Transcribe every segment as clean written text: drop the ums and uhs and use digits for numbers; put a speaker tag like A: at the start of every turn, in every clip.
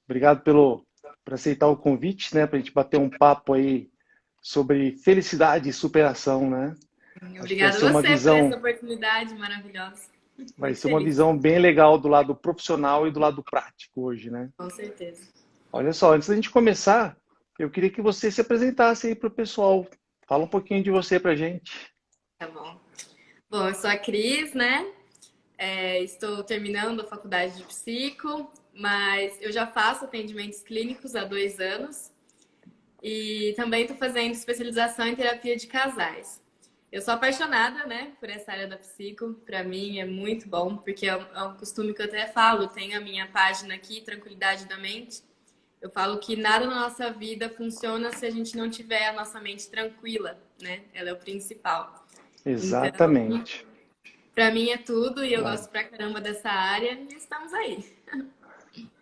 A: Obrigado por aceitar o convite, né, para a gente bater um papo aí sobre felicidade e superação, né? Acho que
B: Obrigada a você por essa oportunidade maravilhosa.
A: vai
B: Muito
A: ser uma
B: feliz,
A: visão bem legal do lado profissional e do lado prático hoje, né?
B: com certeza.
A: Olha só, antes da gente começar, eu queria que você se apresentasse aí para o pessoal. Fala um pouquinho de você para a gente.
B: Tá bom. Bom, eu sou a Cris, né? Estou terminando a faculdade de psico, mas eu já faço atendimentos clínicos há 2 anos e também estou fazendo especialização em terapia de casais. Eu sou apaixonada, né, por essa área da psico. Para mim é muito bom, porque é um costume que eu até falo. Tenho a minha página aqui, Tranquilidade da Mente. Eu falo que nada na nossa vida funciona se a gente não tiver a nossa mente tranquila, né? Ela é o principal. Então,
A: Exatamente.
B: para mim é tudo e eu
A: Claro.
B: gosto pra caramba dessa área e estamos aí.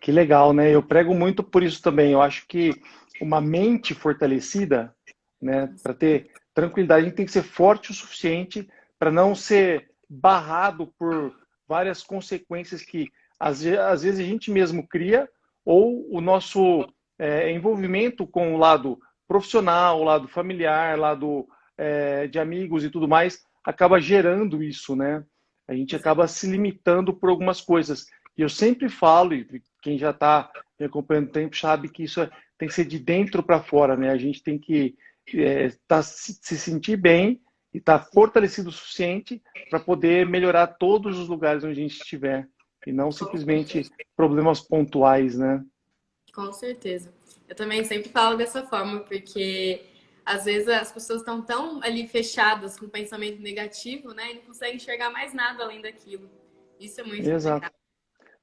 A: Que legal, né? Eu prego muito por isso também. Eu acho que uma mente fortalecida, né, para ter tranquilidade, a gente tem que ser forte o suficiente para não ser barrado por várias consequências que às vezes a gente mesmo cria ou o nosso envolvimento com o lado profissional, o lado familiar, o lado de amigos e tudo mais, acaba gerando isso, né? A gente acaba se limitando por algumas coisas. E eu sempre falo, e quem já está me acompanhando tempo sabe que tem que ser de dentro para fora, né? A gente tem que se sentir bem e estar fortalecido o suficiente para poder melhorar todos os lugares onde a gente estiver e não
B: Com
A: simplesmente
B: certeza.
A: problemas pontuais, né?
B: Com certeza. Eu também sempre falo dessa forma, porque às vezes as pessoas estão tão ali fechadas com pensamento negativo, né? E não conseguem enxergar mais nada além daquilo. Isso é muito
A: Exato.
B: complicado.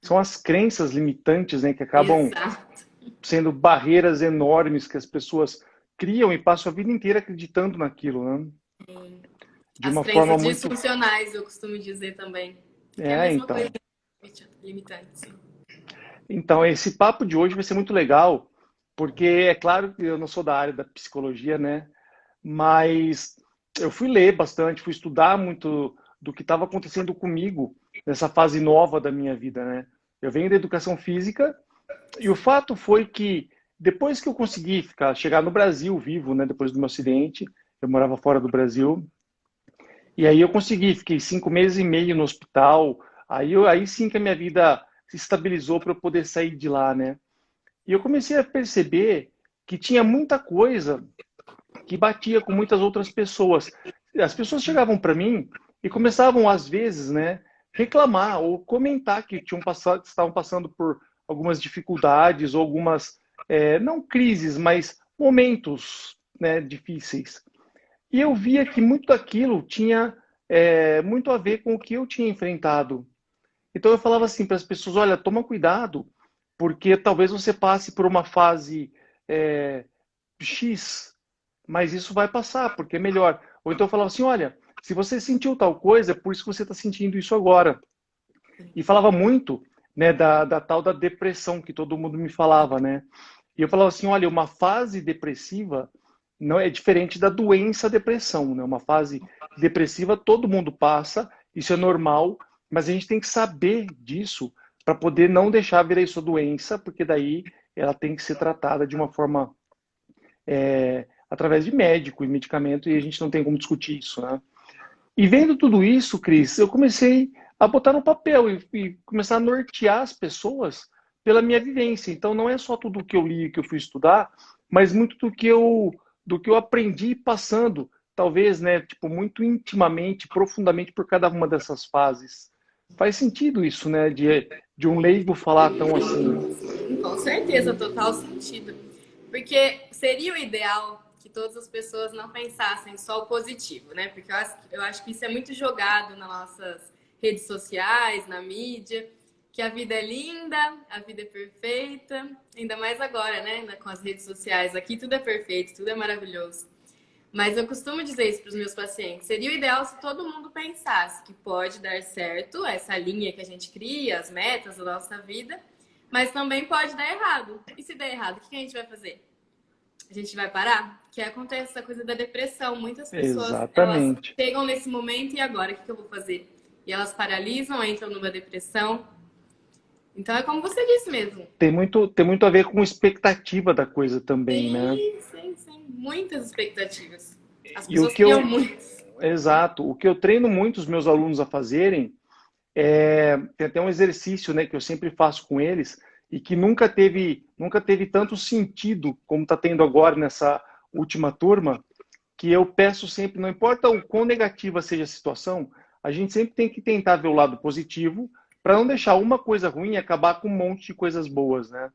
A: São as crenças limitantes, né, que acabam
B: Exato.
A: sendo barreiras enormes que as pessoas criam e passam a vida inteira acreditando naquilo, né? De
B: As
A: uma forma
B: crenças
A: muito.
B: disfuncionais, eu costumo dizer também. Que é a
A: É,
B: mesma coisa
A: então.
B: limitante, sim.
A: Então, esse papo de hoje vai ser muito legal, porque é claro que eu não sou da área da psicologia, né? Mas eu fui ler bastante, fui estudar muito do que estava acontecendo comigo nessa fase nova da minha vida, né? Eu venho da educação física e o fato foi que depois que eu consegui chegar no Brasil vivo, né? Depois do meu acidente, eu morava fora do Brasil, e aí eu consegui, fiquei 5 meses e meio no hospital. Aí sim que a minha vida se estabilizou para eu poder sair de lá, né? E eu comecei a perceber que tinha muita coisa que batia com muitas outras pessoas. As pessoas chegavam para mim e começavam, às vezes, né, reclamar ou comentar que estavam passando por algumas dificuldades ou algumas, não crises, mas momentos, né, difíceis. E eu via que muito daquilo tinha muito a ver com o que eu tinha enfrentado. Então eu falava assim para as pessoas: olha, toma cuidado, porque talvez você passe por uma fase é, X, mas isso vai passar, porque é melhor. Ou então eu falava assim: olha, se você sentiu tal coisa, é por isso que você está sentindo isso agora. E falava muito, né, da tal da depressão que todo mundo me falava, né? E eu falava assim: olha, uma fase depressiva não é diferente da doença depressão, né? Uma fase depressiva todo mundo passa, isso é normal, mas a gente tem que saber disso para poder não deixar virar isso doença, porque daí ela tem que ser tratada de uma forma através de médico e medicamento, e a gente não tem como discutir isso, né? E vendo tudo isso, Cris, eu comecei a botar no papel e começar a nortear as pessoas pela minha vivência. Então não é só tudo que eu li que eu fui estudar, mas muito do que eu aprendi passando, talvez, né, tipo, muito intimamente, profundamente por cada uma dessas fases. Faz sentido isso, né, de um leigo falar tão assim.
B: Com certeza, total sentido. Porque seria o ideal que todas as pessoas não pensassem só o positivo, né? Porque eu acho que isso é muito jogado nas nossas redes sociais, na mídia, que a vida é linda, a vida é perfeita, ainda mais agora, né? Com as redes sociais, aqui tudo é perfeito, tudo é maravilhoso. Mas eu costumo dizer isso para os meus pacientes. Seria o ideal se todo mundo pensasse que pode dar certo essa linha que a gente cria, as metas da nossa vida, mas também pode dar errado. E se der errado, o que a gente vai fazer? A gente vai parar? Que acontece essa coisa da depressão. Muitas pessoas, elas
A: Exatamente.
B: chegam nesse momento e agora, o que eu vou fazer? E elas paralisam, entram numa depressão. Então é como você disse mesmo.
A: Tem muito a ver com expectativa da coisa também, né?
B: Sim. Muitas expectativas. As
A: E o
B: pessoas
A: que
B: criam
A: eu,
B: muitas.
A: exato, o que eu treino muito os meus alunos a fazerem tem até um exercício, né, que eu sempre faço com eles e que nunca teve tanto sentido como está tendo agora nessa última turma, que eu peço sempre, não importa o quão negativa seja a situação, a gente sempre tem que tentar ver o lado positivo para não deixar uma coisa ruim e acabar com um monte de coisas boas, né?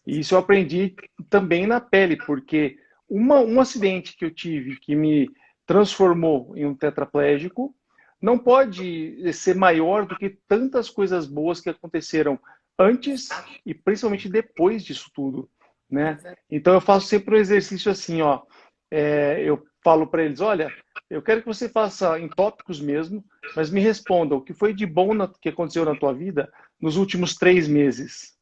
A: E isso eu aprendi também na pele, porque um acidente que eu tive que me transformou em um tetraplégico não pode ser maior do que tantas coisas boas que aconteceram antes e principalmente depois disso tudo, né?
B: Exato.
A: Então eu faço sempre um exercício assim, ó. Eu falo para eles, olha, eu quero que você faça em tópicos mesmo, mas me responda o que foi de bom que aconteceu na tua vida nos últimos 3 meses.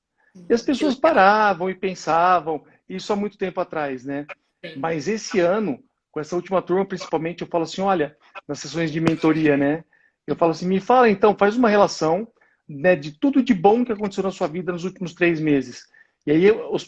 A: E as
B: Que
A: pessoas
B: legal.
A: paravam e pensavam, isso há muito tempo atrás, né?
B: Sim.
A: Mas esse ano, com essa última turma, principalmente, eu falo assim, olha, nas sessões de mentoria, né? Eu falo assim, me fala então, faz uma relação, né, de tudo de bom que aconteceu na sua vida nos últimos 3 meses. E aí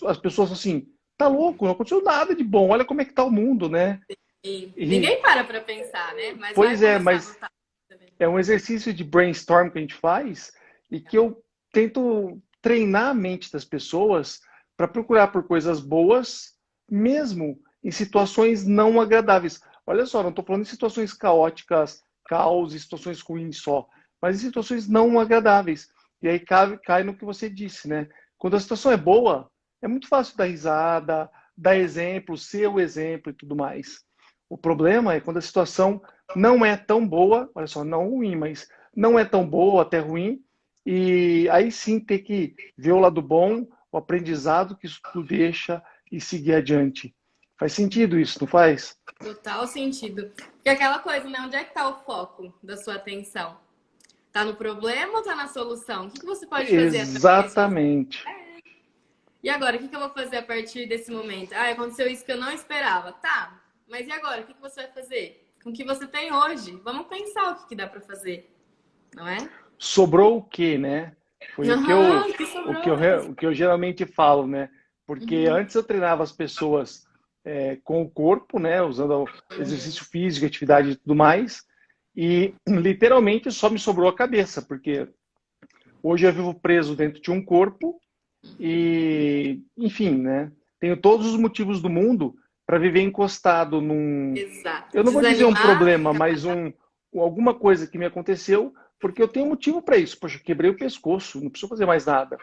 A: as pessoas falam assim, tá louco, não aconteceu nada de bom, olha como é que tá o mundo, né?
B: E
A: E,
B: ninguém para pensar, né? Mas vai
A: pois é,
B: começar a
A: mas
B: notar também.
A: é um exercício de brainstorm que a gente faz e que eu tento treinar a mente das pessoas para procurar por coisas boas, mesmo em situações não agradáveis. Olha só, não estou falando de situações caóticas, caos, situações ruins só, mas em situações não agradáveis. E aí cai no que você disse, né? Quando a situação é boa, é muito fácil dar risada, dar exemplo, ser o exemplo e tudo mais. O problema é quando a situação não é tão boa, olha só, não ruim, mas não é tão boa, até ruim, e aí sim ter que ver o lado bom, o aprendizado que isso tudo deixa e seguir adiante. Faz sentido isso, não faz?
B: Total sentido. Porque aquela coisa, né? Onde é que tá o foco da sua atenção? Tá no problema ou tá na solução? O que você pode fazer através disso?
A: Exatamente.
B: E agora, o que eu vou fazer a partir desse momento? Ah, aconteceu isso que eu não esperava. Tá, mas e agora? O que você vai fazer? Com o que você tem hoje? Vamos pensar o que dá para fazer, não é?
A: Sobrou o quê, né? Foi
B: Aham, o que sobrou?
A: o que eu geralmente falo, né? Porque
B: Uhum.
A: antes eu treinava as pessoas com o corpo, né? Usando exercício físico, atividade e tudo mais. E literalmente só me sobrou a cabeça, porque hoje eu vivo preso dentro de um corpo e, enfim, né? Tenho todos os motivos do mundo para viver encostado num,
B: Exato.
A: eu não vou dizer um
B: Desanimar,
A: problema,
B: fica
A: mas alguma coisa que me aconteceu, porque eu tenho motivo para isso. Poxa, eu quebrei o pescoço, não preciso fazer mais nada,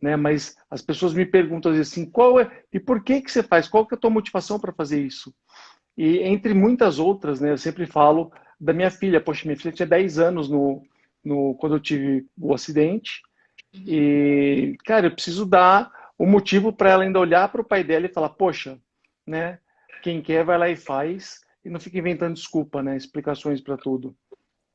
A: né? Mas as pessoas me perguntam assim, qual é e por que que você faz? Qual que é a tua motivação para fazer isso? E entre muitas outras, né? Eu sempre falo da minha filha. Poxa, minha filha tinha 10 anos quando eu tive o acidente. E, cara, eu preciso dar o motivo para ela ainda olhar para o pai dela e falar, poxa, né? Quem quer vai lá e faz e não fica inventando desculpa, né? Explicações para tudo.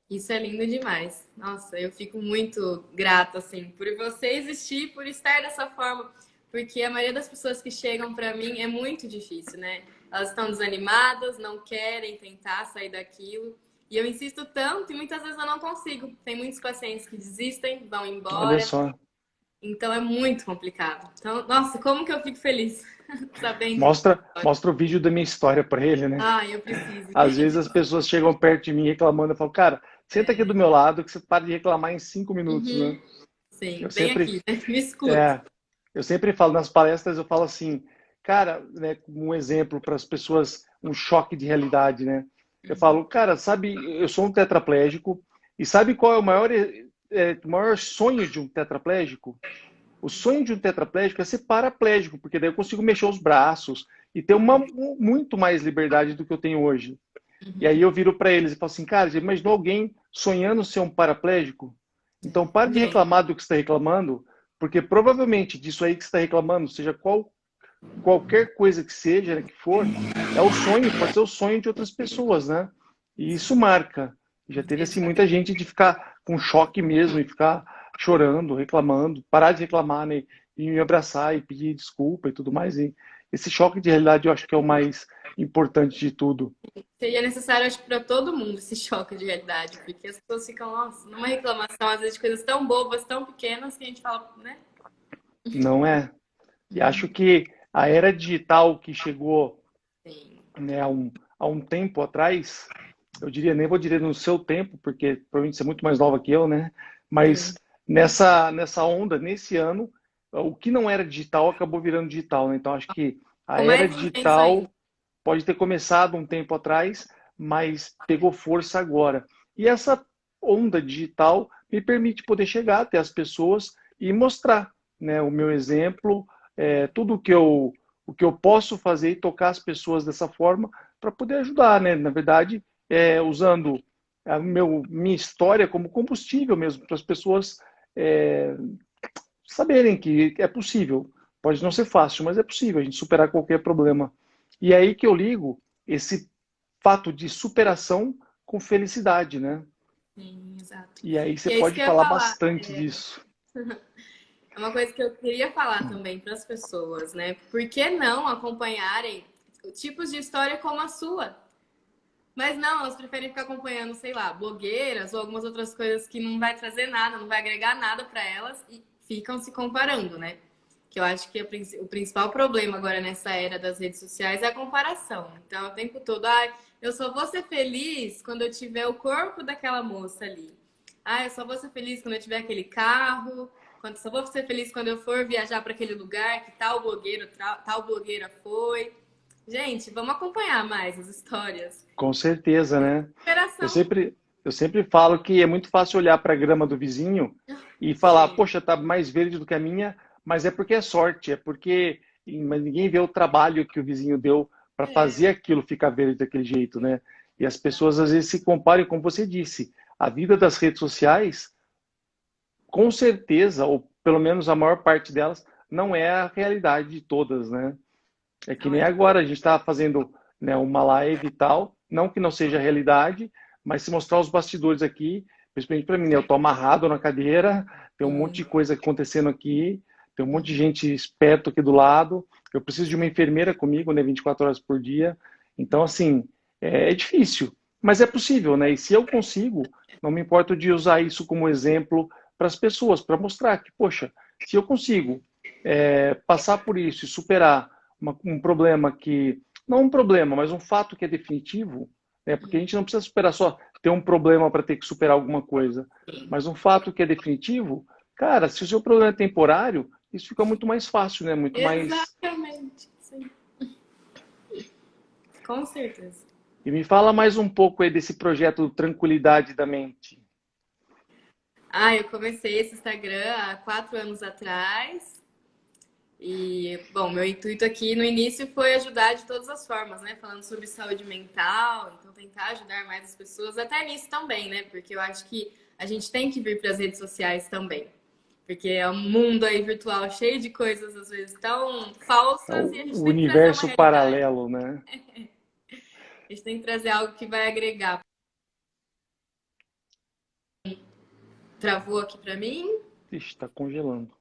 B: isso é lindo demais. Nossa, eu fico muito grata, assim, por você existir, por estar dessa forma. Porque a maioria das pessoas que chegam para mim é muito difícil, né? Elas estão desanimadas, não querem tentar sair daquilo. E eu insisto tanto e muitas vezes eu não consigo. Tem muitos pacientes que desistem, vão
A: Olha
B: embora.
A: só.
B: Então é muito complicado. Então, nossa, como que eu fico feliz sabendo disso.
A: Mostra o vídeo da minha história para ele, né?
B: Ah, eu preciso,
A: Às vezes
B: gente.
A: as pessoas chegam perto de mim reclamando, eu falo, cara, senta aqui do meu lado que você para de reclamar em 5 minutos, né?
B: Uhum. Sim,
A: Eu
B: bem
A: sempre,
B: aqui, né? Me escuta.
A: é, eu sempre falo nas palestras, eu falo assim, cara, né, um exemplo para as pessoas, um choque de realidade, né? Eu falo, cara, sabe, eu sou um tetraplégico e sabe qual é o maior sonho de um tetraplégico? O sonho de um tetraplégico é ser paraplégico, porque daí eu consigo mexer os braços e ter muito mais liberdade do que eu tenho hoje. E aí eu viro para eles e falo assim, cara, já imaginou alguém sonhando ser um paraplégico? Então pare de
B: Ninguém.
A: reclamar do que você está reclamando, porque provavelmente disso aí que você está reclamando, seja qualquer coisa que seja, né, que for, é o sonho, pode ser o sonho de outras pessoas, né? E isso marca. Já teve assim
B: Exato.
A: muita gente de ficar com choque mesmo e ficar chorando, reclamando, parar de reclamar, né? E me abraçar e pedir desculpa e tudo mais. esse choque de realidade eu acho que é o mais importante de tudo.
B: Seria necessário, acho que para todo mundo, esse choque de realidade, porque as pessoas ficam, nossa, numa reclamação, às vezes, de coisas tão bobas, tão pequenas, que a gente fala, né?
A: Não é? E acho que a era digital que chegou,
B: Sim.
A: né, há um tempo atrás, eu diria, nem vou dizer no seu tempo, porque provavelmente você é muito mais nova que eu, né? Mas
B: Sim.
A: nessa onda, nesse ano, o que não era digital acabou virando digital, né? Então acho que a
B: Ficou
A: era
B: mais intenso ainda.
A: digital pode ter começado um tempo atrás, mas pegou força agora. E essa onda digital me permite poder chegar até as pessoas e mostrar, né, o meu exemplo, tudo o que eu posso fazer e tocar as pessoas dessa forma para poder ajudar, né? Na verdade, usando minha história como combustível mesmo, para as pessoas é, saberem que é possível. Pode não ser fácil, mas é possível a gente superar qualquer problema. E é aí que eu ligo esse fato de superação com felicidade, né?
B: Sim, exato.
A: E aí você
B: E é isso
A: pode
B: que eu ia
A: falar
B: falar.
A: bastante disso.
B: É uma coisa que eu queria falar também para as pessoas, né? Por que não acompanharem tipos de história como a sua? Mas não, elas preferem ficar acompanhando, sei lá, blogueiras ou algumas outras coisas que não vai trazer nada, não vai agregar nada para elas e ficam se comparando, né? Que eu acho que o principal problema agora nessa era das redes sociais é a comparação. Então, o tempo todo, eu só vou ser feliz quando eu tiver o corpo daquela moça ali. Eu só vou ser feliz quando eu tiver aquele carro. Só vou ser feliz quando eu for viajar para aquele lugar que tal blogueiro, tal blogueira foi. Gente, vamos acompanhar mais as histórias.
A: Com certeza, né? Eu
B: Superação.
A: sempre, eu sempre falo que é muito fácil olhar para a grama do vizinho e falar,
B: Sim.
A: poxa, tá mais verde do que a minha, mas é porque é sorte, é porque mas ninguém vê o trabalho que o vizinho deu para fazer
B: É,
A: aquilo ficar verde daquele jeito, né? E as pessoas às vezes se comparam, como você disse, a vida das redes sociais, com certeza, ou pelo menos a maior parte delas, não é a realidade de todas, né? É que
B: não
A: nem
B: é.
A: agora, a gente está fazendo, né, uma live e tal, não que não seja realidade, mas se mostrar os bastidores aqui, principalmente para mim, né, eu estou amarrado na cadeira, tem um monte
B: Sim.
A: de coisa acontecendo aqui, tem um monte de
B: Uhum.
A: gente esperto aqui do lado, eu preciso de uma enfermeira comigo, né, 24 horas por dia, então, assim, é difícil, mas é possível, né, e se eu consigo, não me importo de usar isso como exemplo para as pessoas, para mostrar que, poxa, se eu consigo passar por isso e superar um problema que, não um problema, mas um fato que é definitivo, né? Porque a gente não precisa superar só ter um problema para ter que superar alguma coisa,
B: Sim.
A: mas um fato que é definitivo, cara, se o seu problema é temporário, isso fica muito mais fácil, né? Muito mais.
B: Exatamente. Sim. Com certeza.
A: E me fala mais um pouco aí desse projeto Tranquilidade da Mente.
B: Eu comecei esse Instagram há 4 anos atrás. E, bom, meu intuito aqui no início foi ajudar de todas as formas, né? Falando sobre saúde mental, então tentar ajudar mais as pessoas, até nisso também, né? Porque eu acho que a gente tem que vir para as redes sociais também. Porque é um mundo aí virtual cheio de coisas, às vezes, tão
A: É
B: falsas, e a gente
A: o
B: tem que trazer uma
A: universo
B: realidade.
A: paralelo, né?
B: A gente tem que trazer algo que vai agregar. Travou aqui para mim?
A: Ixi, está congelando.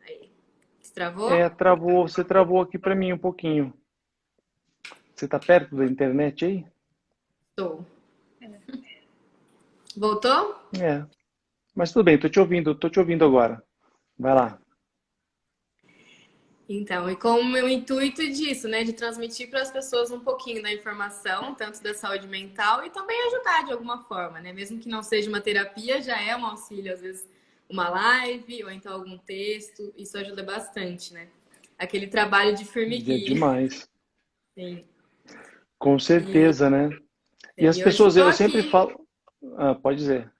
B: Aí. Destravou?
A: Você travou aqui para mim um pouquinho. Você está perto da internet aí?
B: Estou. Voltou?
A: É. Mas tudo bem, tô te ouvindo agora. Vai lá.
B: Então, e com o meu intuito disso, né, de transmitir para as pessoas um pouquinho da informação, tanto da saúde mental e também ajudar de alguma forma, né? Mesmo que não seja uma terapia, já é um auxílio, às vezes uma live ou então algum texto, isso ajuda bastante, né? Aquele trabalho de
A: É
B: formiguinha.
A: demais.
B: Sim.
A: Com
B: E,
A: certeza, né? E as
B: e hoje
A: pessoas,
B: estou
A: eu sempre
B: aqui.
A: falo. Ah, pode dizer.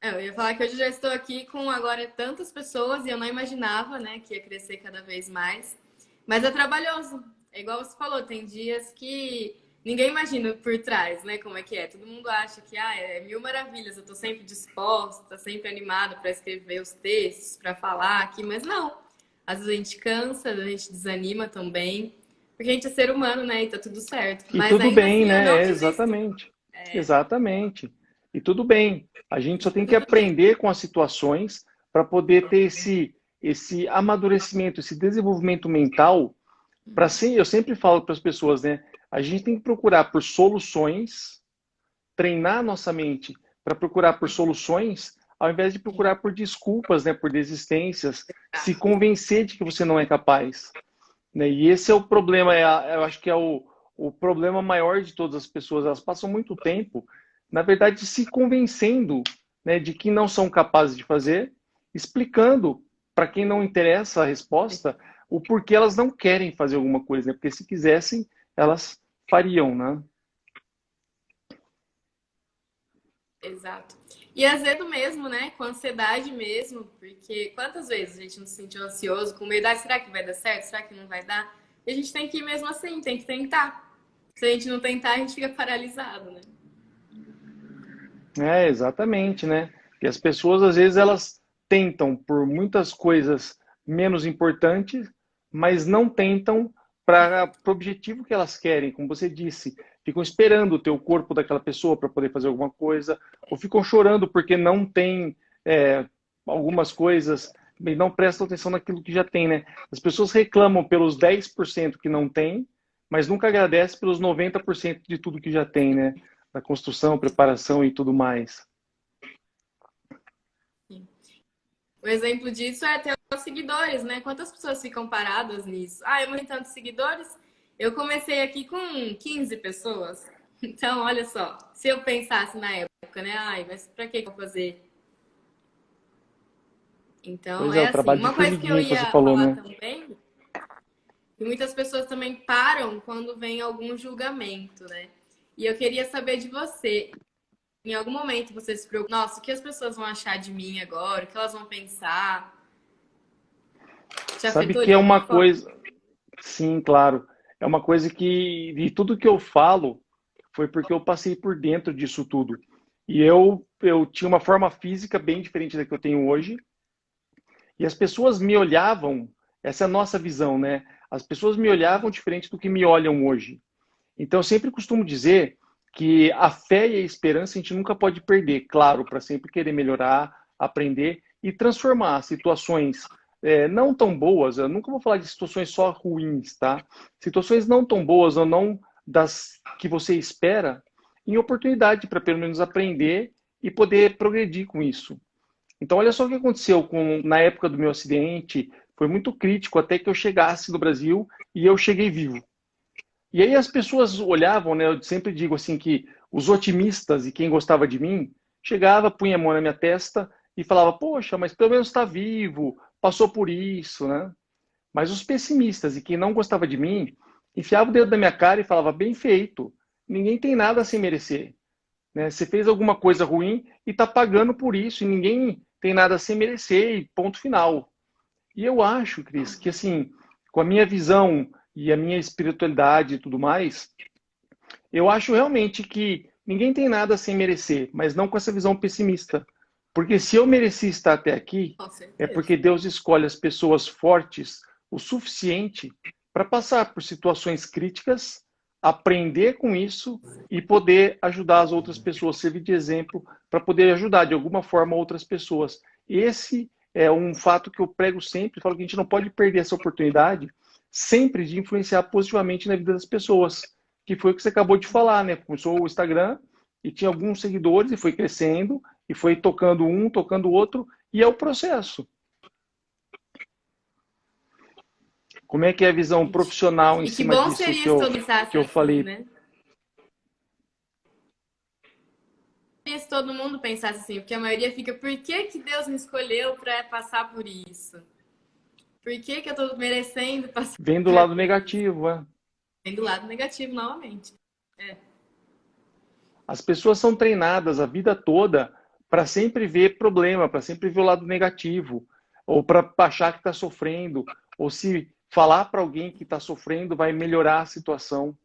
B: Eu ia falar que hoje já estou aqui com agora tantas pessoas e eu não imaginava, né, que ia crescer cada vez mais. Mas é trabalhoso. É igual você falou, tem dias que ninguém imagina por trás, né, como é que é. Todo mundo acha que é mil maravilhas, eu tô sempre disposta, sempre animada para escrever os textos, para falar aqui, mas não. Às vezes a gente cansa, a gente desanima também, porque a gente é ser humano, né, e tá tudo certo.
A: E
B: Mas
A: tudo
B: ainda
A: bem,
B: assim eu
A: né?
B: não
A: É,
B: desisto.
A: exatamente. Exatamente. E tudo bem. A gente só tem que aprender com as situações para poder ter esse amadurecimento, esse desenvolvimento mental, eu sempre falo para as pessoas, né? A gente tem que procurar por soluções, treinar nossa mente para procurar por soluções, ao invés de procurar por desculpas, né? Por desistências, se convencer de que você não é capaz, né? E esse é o problema, eu acho que é o problema maior de todas as pessoas. Elas passam muito tempo, na verdade, se convencendo, né, de que não são capazes de fazer, explicando para quem não interessa a resposta o porquê elas não querem fazer alguma coisa, né? Porque se quisessem, elas fariam, né?
B: Exato. E azedo mesmo, né? Com ansiedade mesmo, porque quantas vezes a gente não se sentiu ansioso, com medo, será que vai dar certo? Será que não vai dar? E a gente tem que ir mesmo assim, tem que tentar. Se a gente não tentar, a gente fica paralisado, né?
A: É, exatamente, né? E as pessoas, às vezes, elas tentam por muitas coisas menos importantes, mas não tentam para o objetivo que elas querem, como você disse. Ficam esperando o teu corpo daquela pessoa para poder fazer alguma coisa, ou ficam chorando porque não tem algumas coisas e não prestam atenção naquilo que já tem, né? As pessoas reclamam pelos 10% que não tem, mas nunca agradecem pelos 90% de tudo que já tem, né? Da construção, preparação e tudo mais.
B: O exemplo disso é ter os seguidores, né? Quantas pessoas ficam paradas nisso? Eu não tenho tantos seguidores. Eu comecei aqui com 15 pessoas. Então, olha só, se eu pensasse na época, né? Mas pra que eu vou fazer? Então,
A: Pois é,
B: é
A: o
B: assim.
A: trabalho de
B: Uma coisa que eu
A: formiguinha que você
B: ia
A: falou,
B: falar
A: né?
B: também, que muitas pessoas também param quando vem algum julgamento, né? E eu queria saber de você. Em algum momento você se preocupa, nossa, o que as pessoas vão achar de mim agora? O que elas vão pensar? Te
A: Sabe
B: afetou
A: que
B: de
A: é
B: alguma
A: uma
B: forma?
A: coisa, sim, claro, é uma coisa que de tudo que eu falo foi porque eu passei por dentro disso tudo. E eu tinha uma forma física bem diferente da que eu tenho hoje, e as pessoas me olhavam, essa é a nossa visão, né? As pessoas me olhavam diferente do que me olham hoje. Então, eu sempre costumo dizer que a fé e a esperança a gente nunca pode perder, claro, para sempre querer melhorar, aprender e transformar situações não tão boas. Eu nunca vou falar de situações só ruins, tá? Situações não tão boas ou não das que você espera, em oportunidade para pelo menos aprender e poder progredir com isso. Então, olha só o que aconteceu na época do meu acidente. Foi muito crítico até que eu chegasse no Brasil e eu cheguei vivo. E aí as pessoas olhavam, né? Eu sempre digo assim que os otimistas e quem gostava de mim chegava, punha a mão na minha testa e falava: "Poxa, mas pelo menos está vivo, passou por isso, né?" Mas os pessimistas e quem não gostava de mim enfiava o dedo na minha cara e falava: "Bem feito. Ninguém tem nada sem merecer, né? Você fez alguma coisa ruim e está pagando por isso e ninguém tem nada sem merecer e ponto final." E eu acho, Cris, que assim, com a minha visão e a minha espiritualidade e tudo mais, eu acho realmente que ninguém tem nada sem merecer, mas não com essa visão pessimista. Porque se eu mereci estar até aqui,
B: Com
A: é
B: certeza.
A: porque Deus escolhe as pessoas fortes o suficiente para passar por situações críticas, aprender com isso e poder ajudar as outras pessoas, servir de exemplo para poder ajudar de alguma forma outras pessoas. Esse é um fato que eu prego sempre, falo que a gente não pode perder essa oportunidade sempre de influenciar positivamente na vida das pessoas, que foi o que você acabou de falar, né? Começou o Instagram e tinha alguns seguidores e foi crescendo e foi tocando um, tocando o outro, e é o processo. Como é que é a visão profissional em
B: E que
A: cima
B: bom
A: disso
B: seria se todo mundo
A: que
B: pensasse
A: eu
B: assim,
A: falei?
B: né? E se todo mundo pensasse assim, porque a maioria fica, por que que Deus me escolheu para passar por isso? Por que que eu tô merecendo passar
A: Vem do lado
B: por isso?
A: negativo, é.
B: Vem do lado negativo novamente. É,
A: As pessoas são treinadas a vida toda para sempre ver problema, para sempre ver o lado negativo, ou para achar que está sofrendo, ou se falar para alguém que está sofrendo vai melhorar a situação.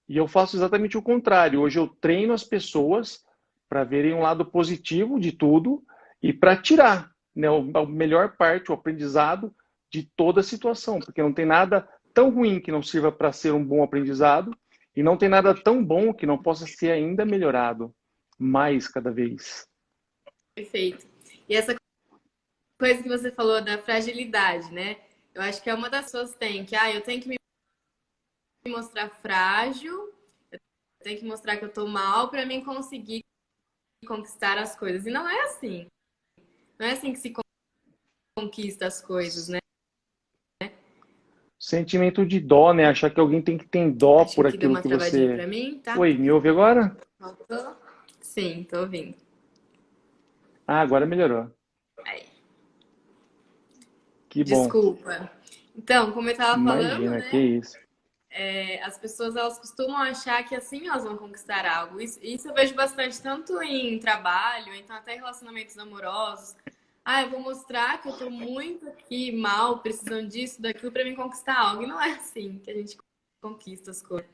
A: E eu faço exatamente o contrário. Hoje eu treino as pessoas para verem um lado positivo de tudo e para tirar, né, a melhor parte, o aprendizado de toda a situação, porque não tem nada tão ruim que não sirva para ser um bom aprendizado e não tem nada tão bom que não possa ser ainda melhorado mais cada vez.
B: perfeito. E essa coisa que você falou da fragilidade, né? Eu acho que é uma das pessoas que tem que, eu tenho que me mostrar frágil, eu tenho que mostrar que eu tô mal para mim conseguir conquistar as coisas. E não é assim. Não é assim que se conquista as coisas, né?
A: Sentimento de dó, né? Achar que alguém tem que ter dó
B: Acho que
A: por
B: aqui deu
A: aquilo
B: uma
A: que
B: travadinha
A: você...
B: para mim, tá?
A: Oi, me ouve agora?
B: Voltou? Sim, tô ouvindo.
A: Ah, agora melhorou.
B: Aí.
A: Que bom.
B: Desculpa. Então, como eu tava falando,
A: Imagina, que
B: né?
A: isso.
B: As pessoas elas costumam achar que assim elas vão conquistar algo. Isso eu vejo bastante, tanto em trabalho, então até relacionamentos amorosos. Eu vou mostrar que eu tô muito aqui mal, precisando disso, daquilo para me conquistar algo. E não é assim que a gente conquista as coisas.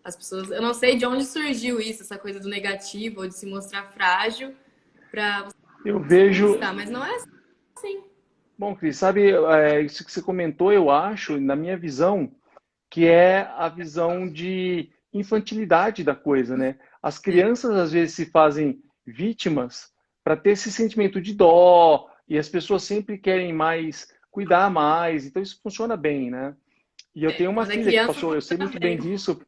B: As pessoas, eu não sei de onde surgiu isso, essa coisa do negativo ou de se mostrar frágil para
A: Eu
B: você
A: vejo...
B: conquistar, mas não é assim.
A: Bom, Cris, sabe, isso que você comentou, eu acho, na minha visão, que é a visão de infantilidade da coisa, né? As crianças às vezes se fazem vítimas para ter esse sentimento de dó e as pessoas sempre querem mais, cuidar mais, então isso funciona bem, né? E eu tenho uma
B: Quando é
A: filha que
B: criança,
A: passou, eu sei
B: funciona
A: muito bem
B: bem.
A: disso,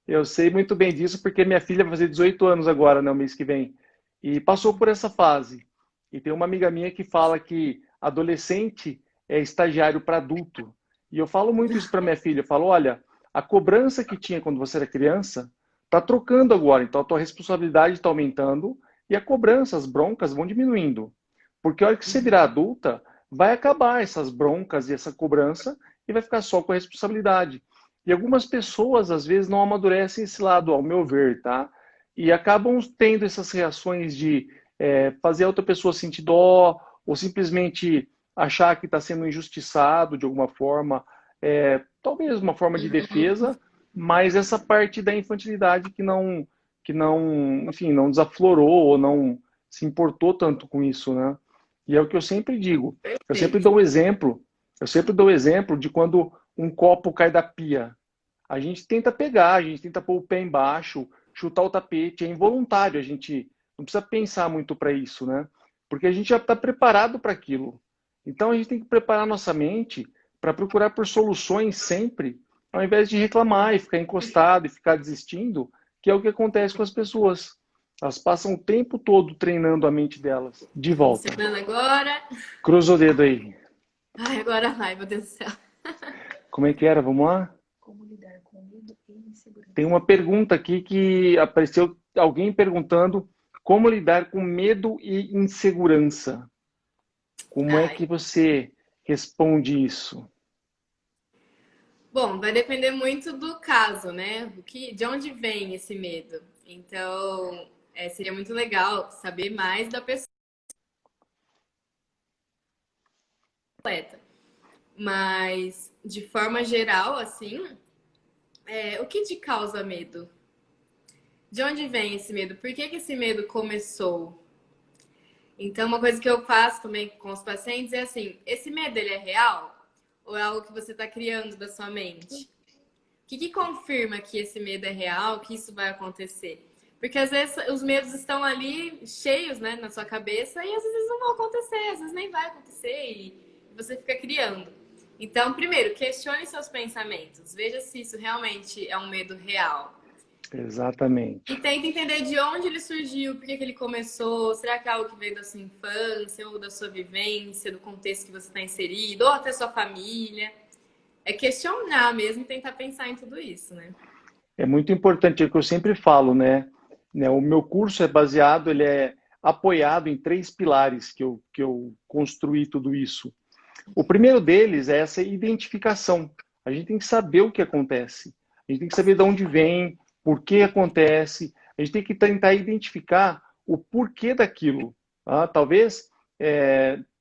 A: eu sei muito bem disso porque minha filha vai fazer 18 anos agora, no mês que vem, e passou por essa fase. E tem uma amiga minha que fala que adolescente é estagiário para adulto. E eu falo muito isso para minha filha, eu falo, olha, a cobrança que tinha quando você era criança está trocando agora, então a tua responsabilidade está aumentando e a cobrança, as broncas vão diminuindo. Porque a hora que você virar adulta, vai acabar essas broncas e essa cobrança e vai ficar só com a responsabilidade. E algumas pessoas, às vezes, não amadurecem esse lado, ao meu ver, tá? E acabam tendo essas reações de fazer a outra pessoa sentir dó, ou simplesmente achar que está sendo injustiçado de alguma forma, talvez uma forma de defesa, mas essa parte da infantilidade que não, enfim, não desaflorou ou não se importou tanto com isso, né? E é o que eu sempre digo. Eu sempre
B: Perfeito.
A: dou o exemplo, eu sempre dou o exemplo de quando um copo cai da pia. A gente tenta pegar, a gente tenta pôr o pé embaixo, chutar o tapete, é involuntário, a gente não precisa pensar muito para isso, né? Porque a gente já está preparado para aquilo. Então a gente tem que preparar nossa mente para procurar por soluções sempre, ao invés de reclamar e ficar encostado e ficar desistindo, que é o que acontece com as pessoas. Elas passam o tempo todo treinando a mente delas. De volta.
B: Funcionando agora.
A: Cruza o dedo aí.
B: Ai, agora vai, meu Deus do céu.
A: Como é que era? Vamos lá? Como lidar com medo e insegurança? Tem uma pergunta aqui que apareceu alguém perguntando como lidar com medo e insegurança. Como é
B: Ai.
A: que você responde isso?
B: Bom, vai depender muito do caso, né? De onde vem esse medo? Então, seria muito legal saber mais da pessoa completa. Mas, de forma geral, assim, o que te causa medo? De onde vem esse medo? Por que esse medo começou? Então, uma coisa que eu faço também com os pacientes é assim: esse medo ele é real? Ou é algo que você está criando da sua mente? O que confirma que esse medo é real, que isso vai acontecer? Porque às vezes os medos estão ali cheios, né, na sua cabeça e às vezes não vão acontecer, às vezes nem vai acontecer e você fica criando. Então, primeiro, questione seus pensamentos. Veja se isso realmente é um medo real. E
A: Exatamente.
B: tenta entender de onde ele surgiu, por que ele começou. Será que é algo que veio da sua infância ou da sua vivência, do contexto que você está inserido, ou até sua família? É questionar mesmo e tentar pensar em tudo isso, né?
A: É muito importante, é o que eu sempre falo, né? O meu curso é baseado, ele é apoiado em três pilares que eu construí tudo isso. O primeiro deles é essa identificação. A gente tem que saber o que acontece. A gente tem que saber de onde vem, por que acontece. A gente tem que tentar identificar o porquê daquilo. Tá? Talvez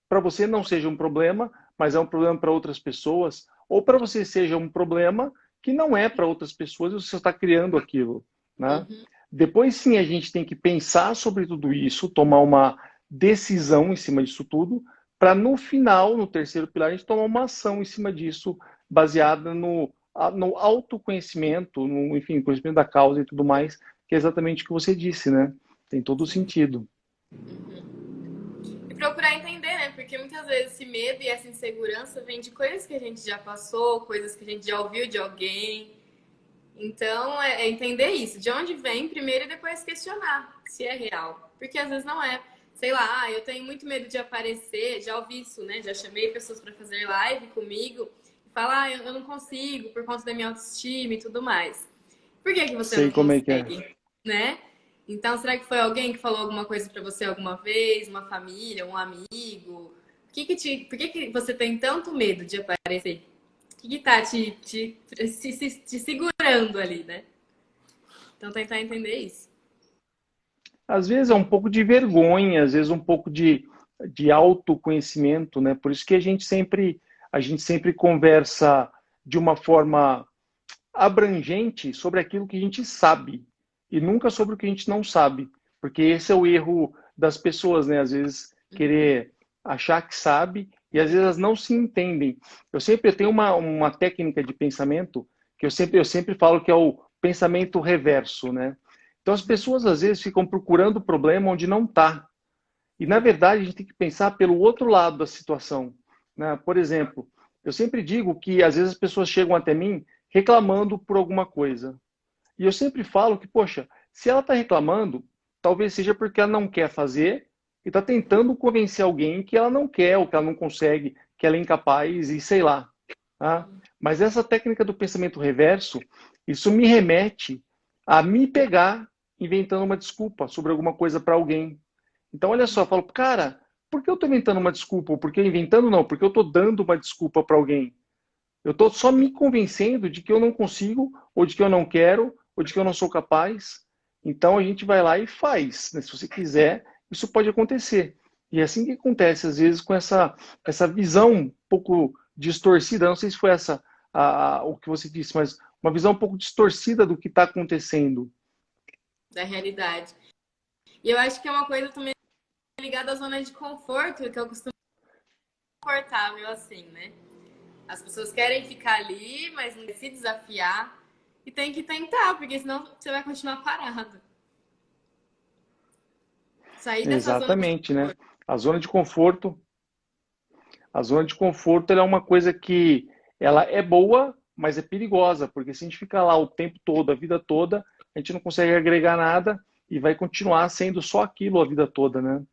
A: para você não seja um problema, mas é um problema para outras pessoas. Ou para você seja um problema que não é para outras pessoas e você está criando aquilo. Né?
B: Uhum.
A: Depois sim a gente tem que pensar sobre tudo isso, tomar uma decisão em cima disso tudo, para no final, no terceiro pilar, a gente tomar uma ação em cima disso, baseada no autoconhecimento, no, enfim, conhecimento da causa e tudo mais, que é exatamente o que você disse, né? Tem todo o sentido.
B: E procurar entender, né? Porque muitas vezes esse medo e essa insegurança vem de coisas que a gente já passou, coisas que a gente já ouviu de alguém. Então, é entender isso, de onde vem primeiro e depois questionar se é real. Porque às vezes não é. Sei lá, eu tenho muito medo de aparecer, já ouvi isso, né? Já chamei pessoas para fazer live comigo e falar, eu não consigo por conta da minha autoestima e tudo mais. Por que que você não
A: Sei como é que é.
B: consegue, né? Então, será que foi alguém que falou alguma coisa para você alguma vez, uma família, um amigo? Por que que você tem tanto medo de aparecer? O que que tá te segurando ali, né? Então, tentar entender isso.
A: Às vezes é um pouco de vergonha, às vezes um pouco de autoconhecimento, né? Por isso que a gente sempre conversa de uma forma abrangente sobre aquilo que a gente sabe e nunca sobre o que a gente não sabe, porque esse é o erro das pessoas, né? Às vezes querer achar que sabe e às vezes elas não se entendem. Eu tenho uma técnica de pensamento que eu sempre falo que é o pensamento reverso, né? Então as pessoas às vezes ficam procurando o problema onde não está. E na verdade a gente tem que pensar pelo outro lado da situação, né? Por exemplo, eu sempre digo que às vezes as pessoas chegam até mim reclamando por alguma coisa. E eu sempre falo que, poxa, se ela está reclamando, talvez seja porque ela não quer fazer e está tentando convencer alguém que ela não quer, ou que ela não consegue, que ela é incapaz e sei lá. Tá? Mas essa técnica do pensamento reverso, isso me remete a me pegar inventando uma desculpa sobre alguma coisa para alguém. Então, olha só, eu falo, cara, por que eu estou inventando uma desculpa? Ou por que inventando não? Porque eu estou dando uma desculpa para alguém. Eu estou só me convencendo de que eu não consigo, ou de que eu não quero, ou de que eu não sou capaz. Então a gente vai lá e faz, né? Se você quiser, isso pode acontecer. E é assim que acontece, às vezes, com essa visão um pouco distorcida. Não sei se foi o que você disse, mas uma visão um pouco distorcida do que está acontecendo.
B: Da realidade. E eu acho que é uma coisa também ligada à zona de conforto, que eu costumo confortável assim, né? As pessoas querem ficar ali, mas não se desafiar. E tem que tentar, porque senão você vai continuar parado. Sair dessa zona de
A: Exatamente, né?
B: conforto.
A: A zona de conforto, a zona de conforto ela é uma coisa que ela é boa, mas é perigosa, porque se a gente ficar lá o tempo todo, a vida toda, a gente não consegue agregar nada e vai continuar sendo só aquilo a vida toda, né?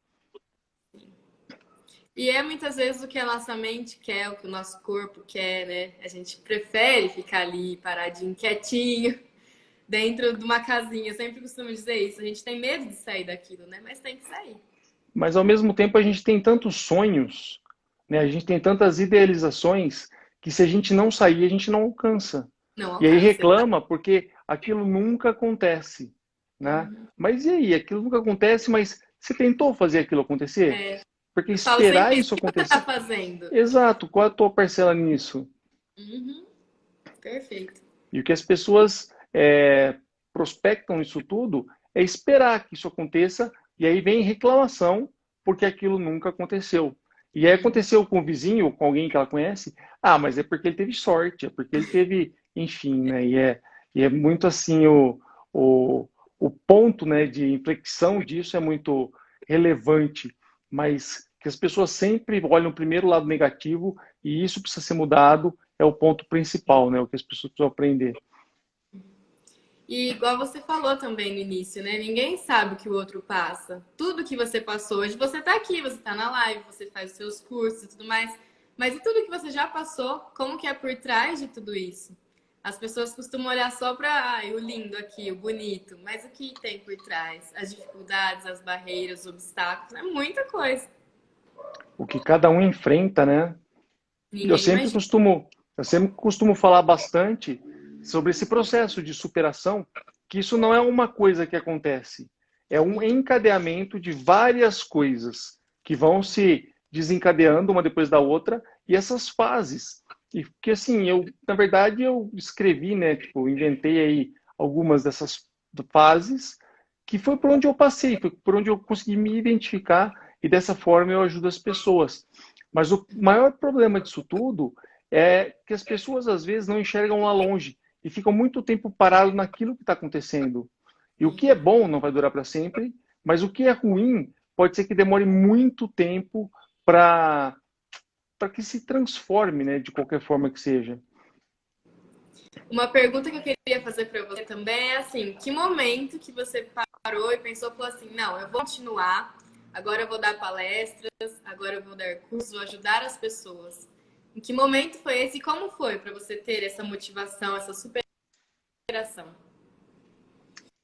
B: E é muitas vezes o que a nossa mente quer, o que o nosso corpo quer, né? A gente prefere ficar ali paradinho, quietinho, dentro de uma casinha. Eu sempre costumo dizer isso. A gente tem medo de sair daquilo, né? Mas tem que sair.
A: Mas ao mesmo tempo a gente tem tantos sonhos, né? A gente tem tantas idealizações que se a gente não sair, a gente não alcança.
B: Não
A: E aí
B: alcança.
A: reclama porque aquilo nunca acontece, né?
B: Uhum.
A: Mas e aí? Aquilo nunca acontece, mas você tentou fazer aquilo acontecer?
B: É,
A: Porque
B: eu falo
A: esperar
B: sempre isso.
A: isso
B: O que você está
A: acontecer.
B: fazendo?
A: Exato, qual é a tua parcela nisso?
B: Uhum. Perfeito.
A: E o que as pessoas prospectam isso tudo é esperar que isso aconteça, e aí vem reclamação porque aquilo nunca aconteceu. E aí aconteceu com o vizinho, com alguém que ela conhece, ah, mas é porque ele teve sorte, é porque ele teve, enfim, né? E é muito assim, o, o ponto, né, de inflexão disso é muito relevante, mas que as pessoas sempre olham primeiro o lado negativo e isso precisa ser mudado, é o ponto principal, né? O que as pessoas precisam aprender.
B: E igual você falou também no início, né? Ninguém sabe o que o outro passa. Tudo que você passou, hoje você tá aqui, você tá na live, você faz os seus cursos e tudo mais. Mas e tudo que você já passou? Como que é por trás de tudo isso? As pessoas costumam olhar só para o lindo aqui, o bonito, mas o que tem por trás? As dificuldades, as barreiras, os obstáculos, é muita coisa.
A: O que cada um enfrenta, né? E
B: Ninguém imagina.
A: eu sempre costumo falar bastante sobre esse processo de superação, que isso não é uma coisa que acontece, é um encadeamento de várias coisas que vão se desencadeando uma depois da outra e essas fases. E que assim, na verdade eu escrevi, né, tipo, inventei aí algumas dessas fases que foi por onde eu passei, foi por onde eu consegui me identificar e dessa forma eu ajudo as pessoas. Mas o maior problema disso tudo é que as pessoas às vezes não enxergam lá longe e ficam muito tempo parados naquilo que está acontecendo. E o que é bom não vai durar para sempre, mas o que é ruim pode ser que demore muito tempo para que se transforme, né, de qualquer forma que seja.
B: Uma pergunta que eu queria fazer para você também é assim, que momento que você parou e pensou, falou assim, não, eu vou continuar, agora eu vou dar palestras, agora eu vou dar cursos, vou ajudar as pessoas. Em que momento foi esse e como foi para você ter essa motivação, essa superação?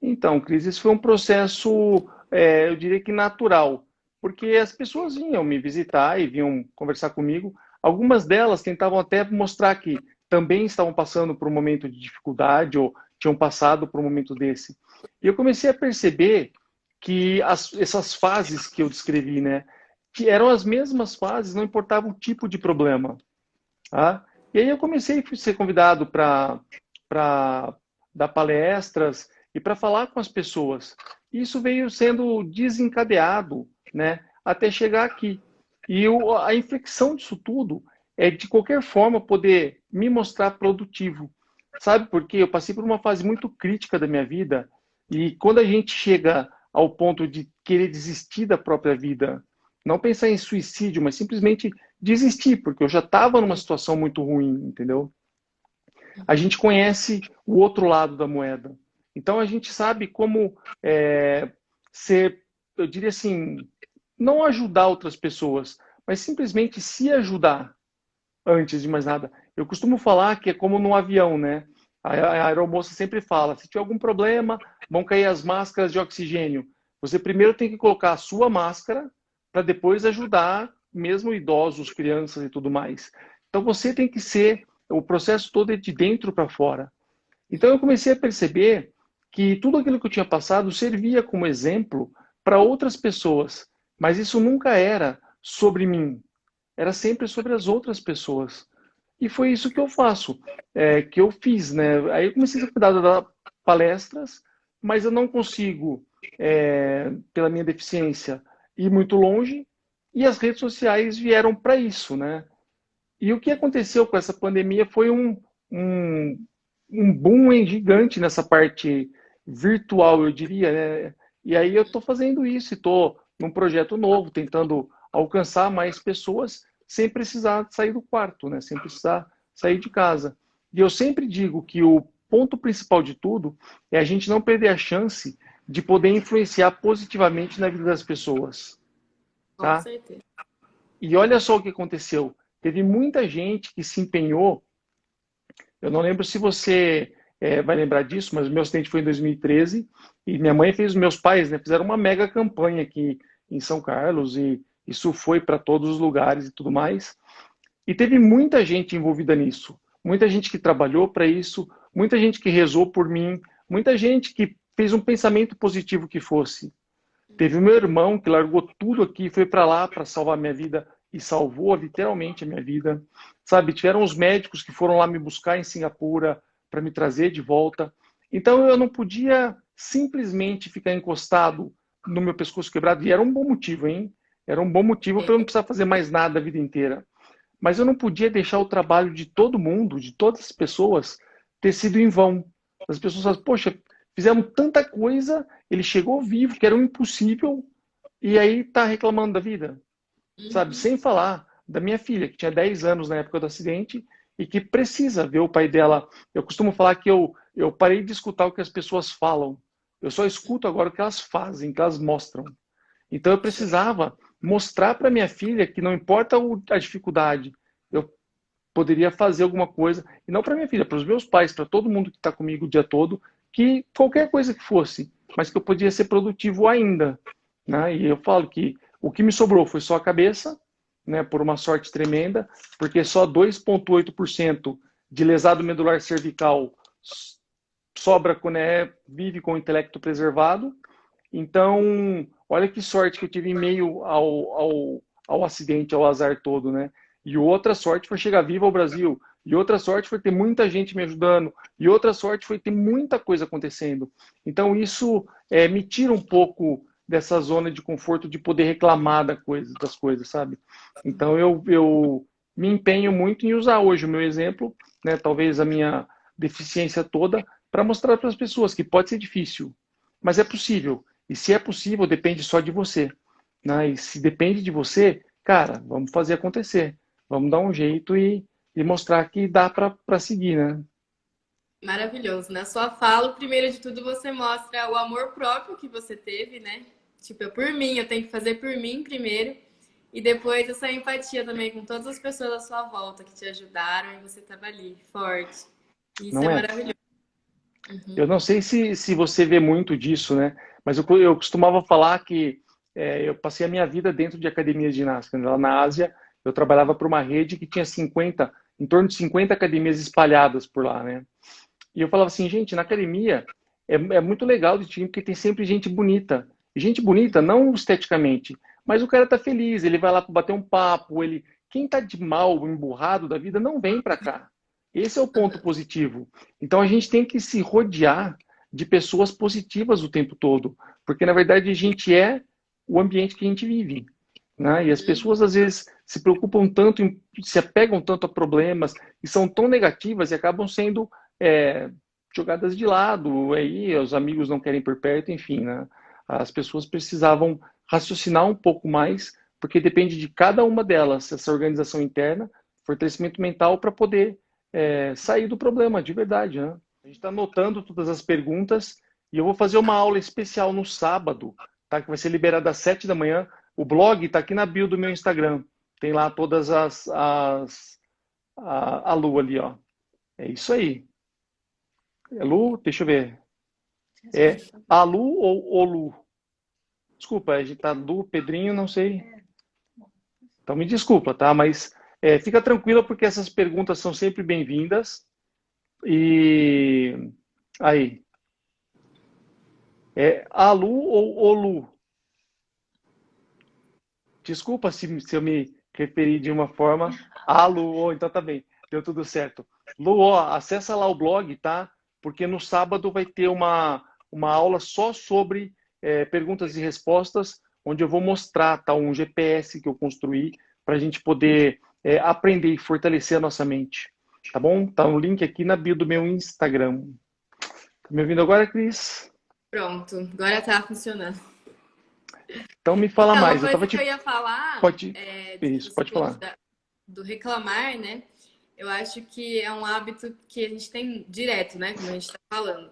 A: Então, Cris, esse foi um processo, eu diria que natural, porque as pessoas vinham me visitar e vinham conversar comigo. Algumas delas tentavam até mostrar que também estavam passando por um momento de dificuldade ou tinham passado por um momento desse. E eu comecei a perceber que essas fases que eu descrevi, né, que eram as mesmas fases, não importava o tipo de problema. Tá? E aí eu comecei a ser convidado para dar palestras e para falar com as pessoas. Isso veio sendo desencadeado, né, até chegar aqui. E a inflexão disso tudo é de qualquer forma poder me mostrar produtivo. Sabe por quê? Eu passei por uma fase muito crítica da minha vida e quando a gente chega ao ponto de querer desistir da própria vida, não pensar em suicídio, mas simplesmente desistir, porque eu já estava numa situação muito ruim, entendeu? A gente conhece o outro lado da moeda. Então a gente sabe como ser, eu diria assim, não ajudar outras pessoas, mas simplesmente se ajudar antes de mais nada. Eu costumo falar que é como num avião, né? A aeromoça sempre fala, se tiver algum problema, vão cair as máscaras de oxigênio. Você primeiro tem que colocar a sua máscara para depois ajudar mesmo idosos, crianças e tudo mais. Então você tem que ser, o processo todo é de dentro para fora. Então eu comecei a perceber que tudo aquilo que eu tinha passado servia como exemplo para outras pessoas, mas isso nunca era sobre mim, era sempre sobre as outras pessoas. E foi isso que eu faço, que eu fiz, né? Aí eu comecei a cuidar das palestras, mas eu não consigo, pela minha deficiência, ir muito longe, e as redes sociais vieram para isso, né? E o que aconteceu com essa pandemia foi um, um boom gigante nessa parte virtual, eu diria, né? E aí eu estou fazendo isso, estou num projeto novo, tentando alcançar mais pessoas sem precisar sair do quarto, né? Sem precisar sair de casa. E eu sempre digo que o ponto principal de tudo é a gente não perder a chance de poder influenciar positivamente na vida das pessoas,
B: Com
A: tá?
B: certeza.
A: E olha só o que aconteceu. Teve muita gente que se empenhou. Eu não lembro se você vai lembrar disso, mas o meu acidente foi em 2013 e minha mãe fez, meus pais, né, fizeram uma mega campanha aqui em São Carlos e isso foi para todos os lugares e tudo mais. E teve muita gente envolvida nisso. Muita gente que trabalhou para isso, muita gente que rezou por mim, muita gente que fez um pensamento positivo que fosse. Teve o meu irmão que largou tudo aqui, foi para lá para salvar minha vida e salvou literalmente a minha vida. Sabe, tiveram os médicos que foram lá me buscar em Singapura para me trazer de volta. Então eu não podia simplesmente ficar encostado no meu pescoço quebrado. E era um bom motivo, hein? Era um bom motivo para eu não precisar fazer mais nada a vida inteira. Mas eu não podia deixar o trabalho de todo mundo, de todas as pessoas, ter sido em vão. As pessoas falam, poxa, fizemos tanta coisa, ele chegou vivo, que era um impossível, e aí está reclamando da vida, sabe? Sem falar da minha filha, que tinha 10 anos na época do acidente e que precisa ver o pai dela. Eu costumo falar que eu parei de escutar o que as pessoas falam. Eu só escuto agora o que elas fazem, o que elas mostram. Então eu precisava mostrar para minha filha que não importa a dificuldade, eu poderia fazer alguma coisa, e não para minha filha, para os meus pais, para todo mundo que está comigo o dia todo, que qualquer coisa que fosse, mas que eu podia ser produtivo ainda. Né? E eu falo que o que me sobrou foi só a cabeça, né, por uma sorte tremenda, porque só 2,8% de lesado medular cervical sobra quando vive com o intelecto preservado. Então, olha que sorte que eu tive em meio ao acidente, ao azar todo, né? E outra sorte foi chegar vivo ao Brasil. E outra sorte foi ter muita gente me ajudando. E outra sorte foi ter muita coisa acontecendo. Então, isso me tira um pouco dessa zona de conforto de poder reclamar das coisas, sabe? Então, eu me empenho muito em usar hoje o meu exemplo, né? Talvez a minha deficiência toda, para mostrar para as pessoas que pode ser difícil, mas é possível. E se é possível, depende só de você. Né? E se depende de você, cara, vamos fazer acontecer. Vamos dar um jeito e mostrar que dá para seguir, né?
B: Maravilhoso. Na sua fala, primeiro de tudo, você mostra o amor próprio que você teve, né? Tipo, é por mim, eu tenho que fazer por mim primeiro. E depois essa empatia também com todas as pessoas à sua volta que te ajudaram e você estava ali, forte. Isso é
A: Não é?
B: maravilhoso.
A: Eu não sei se você vê muito disso, né? Mas eu costumava falar que eu passei a minha vida dentro de academia de ginástica. Lá na Ásia, eu trabalhava para uma rede que tinha 50, em torno de 50 academias espalhadas por lá, né? E eu falava assim, gente, na academia é muito legal de time porque tem sempre gente bonita. E gente bonita, não esteticamente, mas o cara tá feliz, ele vai lá para bater um papo, ele, quem tá de mal, emburrado da vida, não vem para cá. Esse é o ponto positivo. Então a gente tem que se rodear de pessoas positivas o tempo todo, porque na verdade a gente é o ambiente que a gente vive, né? E as pessoas às vezes se preocupam tanto, se apegam tanto a problemas e são tão negativas e acabam sendo é, jogadas de lado, aí os amigos não querem por perto, enfim, né? As pessoas precisavam raciocinar um pouco mais, porque depende de cada uma delas, essa organização interna, fortalecimento mental para poder sair do problema, de verdade, né? A gente está anotando todas as perguntas e eu vou fazer uma aula especial no sábado, tá? Que vai ser liberada às 7 da manhã. O blog está aqui na bio do meu Instagram. Tem lá todas a Lu ali, ó. É isso aí. É Lu? Deixa eu ver. É a Lu ou o Lu? Desculpa, a gente tá Lu, Pedrinho, não sei. Então me desculpa, tá? Mas fica tranquila porque essas perguntas são sempre bem-vindas. E aí, é a Lu ou o Lu? Desculpa se eu me referi de uma forma. A Lu, então tá bem, deu tudo certo. Lu, ó, acessa lá o blog, tá? Porque no sábado vai ter uma aula só sobre perguntas e respostas, onde eu vou mostrar, tá, um GPS que eu construí para a gente poder aprender e fortalecer a nossa mente. Tá bom? Tá no link aqui na bio do meu Instagram. Tá me ouvindo agora, Cris?
B: Pronto, agora tá funcionando.
A: Então me fala
B: Então, uma
A: mais. Eu
B: coisa
A: tava
B: que eu
A: te.
B: ia falar,
A: Pode.
B: do que
A: Isso,
B: você
A: pode
B: falou
A: falar.
B: do reclamar, né? Eu acho que é um hábito que a gente tem direto, né? Como a gente está falando.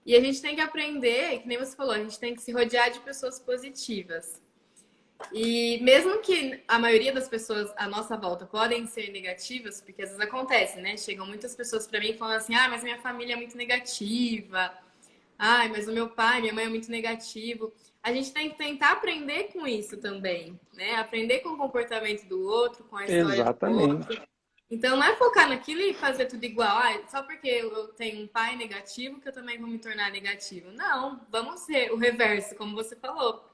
B: E a gente tem que aprender, que nem você falou, a gente tem que se rodear de pessoas positivas. E mesmo que a maioria das pessoas à nossa volta podem ser negativas, porque às vezes acontece, né? Chegam muitas pessoas para mim falando assim: ah, mas minha família é muito negativa. Ai, mas o meu pai, minha mãe é muito negativo. A gente tem que tentar aprender com isso também, né? Aprender com o comportamento do outro, com a história do outro.
A: Exatamente.
B: Então, não é focar naquilo e fazer tudo igual. Ah, só porque eu tenho um pai negativo que eu também vou me tornar negativo. Não, vamos ser o reverso, como você falou.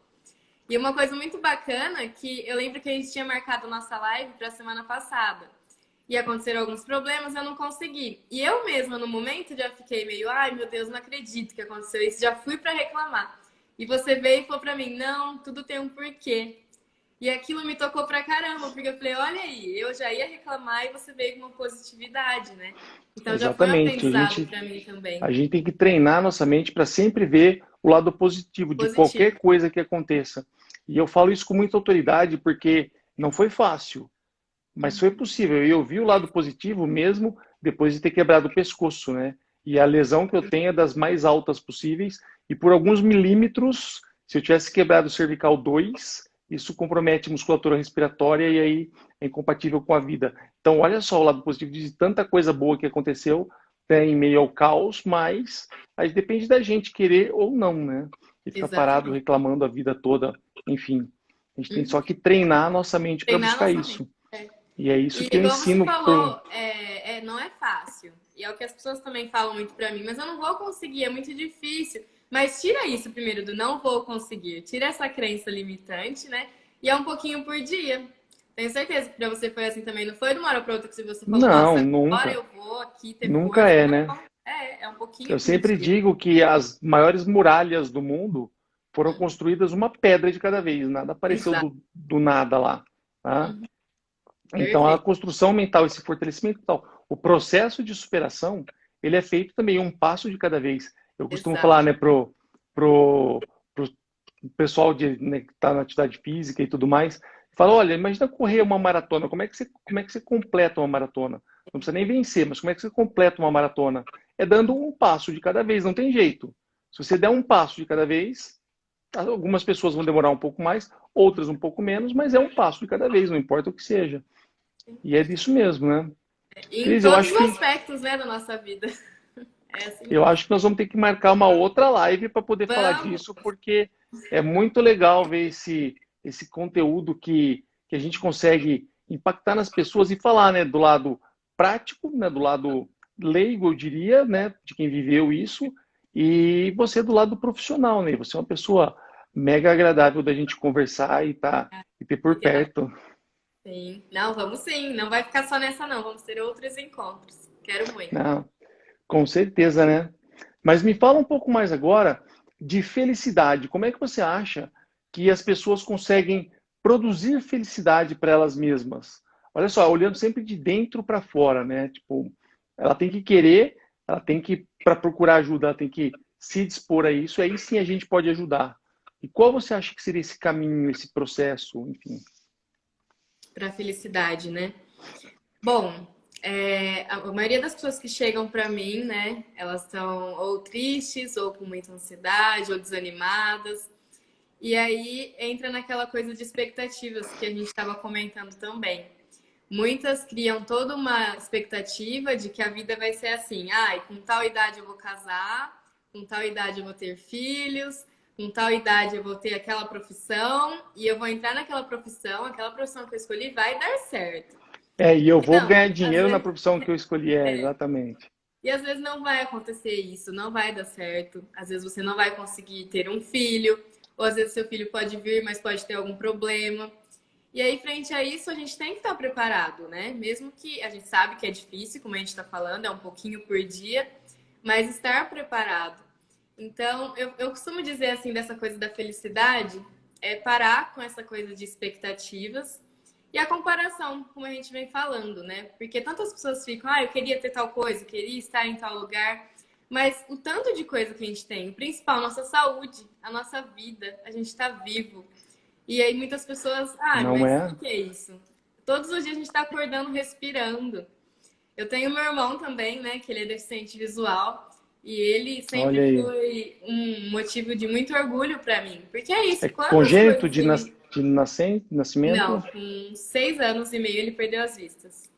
B: E uma coisa muito bacana que eu lembro que a gente tinha marcado nossa live para a semana passada. E aconteceram alguns problemas, eu não consegui. E eu mesma, no momento, já fiquei meio, ai meu Deus, não acredito que aconteceu isso, já fui para reclamar. E você veio e falou para mim, não, tudo tem um porquê. E aquilo me tocou pra caramba, porque eu falei, olha aí, eu já ia reclamar e você veio com uma positividade, né? Então já foi um
A: Exatamente.
B: aprendizado pra mim também.
A: A gente tem que treinar nossa mente para sempre ver o lado positivo de
B: Positivo.
A: qualquer coisa que aconteça. E eu falo isso com muita autoridade porque não foi fácil, mas foi possível. E eu vi o lado positivo mesmo depois de ter quebrado o pescoço, né? E a lesão que eu tenho é das mais altas possíveis. E por alguns milímetros, se eu tivesse quebrado o cervical 2, isso compromete a musculatura respiratória e aí é incompatível com a vida. Então, olha só o lado positivo de tanta coisa boa que aconteceu, né, em meio ao caos, mas aí depende da gente querer ou não, né? E ficar parado
B: Exatamente.
A: reclamando a vida toda, enfim. A gente tem só
B: Uhum.
A: que treinar a nossa mente para
B: Treinar
A: buscar
B: nossa mente.
A: isso.
B: É.
A: E é isso
B: E
A: que eu
B: igual você
A: ensino pro.
B: falou, não é fácil. E é o que as pessoas também falam muito pra mim, mas eu não vou conseguir, é muito difícil. Mas tira isso primeiro do não vou conseguir. Tira essa crença limitante, né? E é um pouquinho por dia. Tenho certeza que pra você foi assim também. Não foi de uma hora pra outra que você falou,
A: Não,
B: nossa, agora
A: nunca.
B: eu vou aqui ter
A: Nunca
B: força.
A: é, né?
B: Não, é um pouquinho
A: Eu
B: por
A: sempre
B: dia.
A: digo que as maiores muralhas do mundo foram construídas uma pedra de cada vez, nada apareceu
B: Exato.
A: do nada lá. Tá?
B: Uhum.
A: Então, a
B: Perfeito.
A: construção mental, esse fortalecimento mental, o processo de superação, ele é feito também um passo de cada vez. Eu costumo
B: Exato.
A: falar, né, pro pessoal né, que está na atividade física e tudo mais, Fala, olha, imagina correr uma maratona, como é que você completa uma maratona? Não precisa nem vencer, mas como é que você completa uma maratona? É dando um passo de cada vez, não tem jeito. Se você der um passo de cada vez, algumas pessoas vão demorar um pouco mais, outras um pouco menos, mas é um passo de cada vez, não importa o que seja. E é disso mesmo, né?
B: Em
A: Cris,
B: todos os aspectos, né, da nossa vida. É assim
A: eu
B: mesmo.
A: acho que nós vamos ter que marcar uma outra live para poder falar
B: Vamos,
A: disso, porque é muito legal ver esse conteúdo que a gente consegue impactar nas pessoas e falar, né, do lado prático, né, do lado leigo, eu diria, né, de quem viveu isso, e você do lado profissional, né? Você é uma pessoa mega agradável da gente conversar e ter por perto.
B: sim. Não, vamos sim. Não vai ficar só nessa, não. Vamos ter outros encontros. Quero muito.
A: Não, com certeza, né? Mas me fala um pouco mais agora de felicidade. Como é que você acha que as pessoas conseguem produzir felicidade para elas mesmas? Olha só, olhando sempre de dentro para fora, né? Tipo, ela tem que querer, ela tem que, para procurar ajuda, ela tem que se dispor a isso, aí sim a gente pode ajudar. E qual você acha que seria esse caminho, esse processo, enfim?
B: Para felicidade, né? Bom, a maioria das pessoas que chegam para mim, né, elas estão ou tristes, ou com muita ansiedade, ou desanimadas. E aí entra naquela coisa de expectativas que a gente estava comentando também. Muitas criam toda uma expectativa de que a vida vai ser assim: ah, com tal idade eu vou casar, com tal idade eu vou ter filhos, com tal idade eu vou ter aquela profissão, e eu vou entrar naquela profissão, aquela profissão que eu escolhi vai dar certo.
A: É, e eu vou
B: Não,
A: ganhar
B: às
A: dinheiro na
B: vezes,
A: profissão que eu escolhi, exatamente.
B: e às vezes não vai acontecer isso, não vai dar certo. Às vezes você não vai conseguir ter um filho, ou às vezes seu filho pode vir, mas pode ter algum problema. E aí, frente a isso, a gente tem que estar preparado, né? Mesmo que a gente sabe que é difícil, como a gente está falando, é um pouquinho por dia, mas estar preparado. Então, eu costumo dizer assim, dessa coisa da felicidade, é parar com essa coisa de expectativas e a comparação, como a gente vem falando, né? Porque tantas pessoas ficam, ah, eu queria ter tal coisa, queria estar em tal lugar, mas o tanto de coisa que a gente tem, o principal, nossa saúde, a nossa vida, a gente está vivo. E aí muitas pessoas, ah,
A: Não
B: mas o
A: é?
B: que é isso? Todos os dias a gente está acordando, respirando. Eu tenho meu irmão também, né, que ele é deficiente visual, e ele
A: Olha
B: sempre
A: aí.
B: foi um motivo de muito orgulho para mim. Porque é
A: É
B: isso, quantas
A: congênito
B: coisas ele...
A: de nascimento?
B: Não, com 6 anos e meio ele perdeu as vistas.